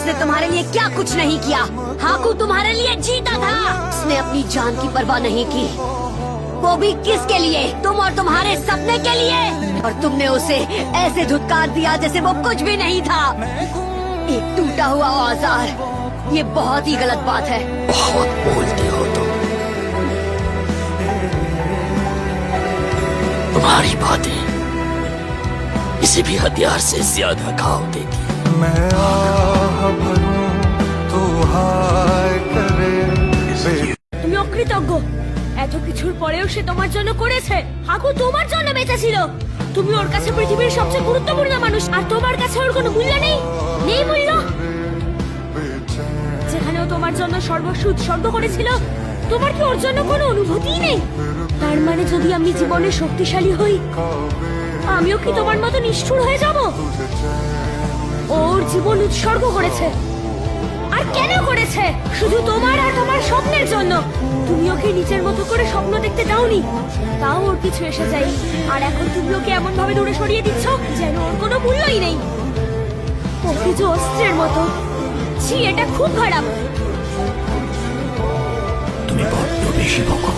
उसने तुम्हारे लिए क्या कुछ नहीं किया। हाकू तुम्हारे लिए जीता था। उसने अपनी जान की परवाह नहीं की, वो भी किसके लिए? तुम और तुम्हारे सपने के लिए। और तुमने उसे ऐसे धुतकार दिया जैसे वो कुछ भी नहीं था। एक टूटा हुआ औजार, ये बहुत ही गलत बात है। बहुत बोलते हो तुम। तुम्हारी बातें किसी भी हथियार से ज्यादा घाव देती। मैं आह भरूं तो हाय करे। তুমি অকৃতজ্ঞ। এত কিছুর পরেও সে তোমার জন্য করেছে। হাকু তোমার জন্য বেঁচে ছিল। তুমি ওর কাছে পৃথিবীর সবচেয়ে গুরুত্বপূর্ণ মানুষ, আর তোমার কাছে ওর কোনো মূল্য নেই। নেই মূল্য। যেখানে ও তোমার জন্য সর্বস্ব উৎসর্গ করেছিল, তোমার কি ওর জন্য কোনো অনুভূতিই নেই? তার মানে যদি আমি জীবনে শক্তিশালী হই, আমিও কি তোমার মতো নিষ্ঠুর হয়ে যাব? ওর জীবন উৎসর্গ করেছে। আর কেন করেছে? শুধু তোমার আর তোমার স্বপ্নের জন্য। তুমি ওকে নিজের মতো করে স্বপ্ন দেখতে দাওনি, তাও ওর কিছু এসে যায়। আর এখন তুমি ওকে এমন ভাবে দূরে সরিয়ে দিচ্ছ যেন ওর কোনো মূল্যই নেই। ওকে যে অস্ত্রের মতো। ছি, এটা খুব খারাপ। তুমি বড্ড বেশি বকো।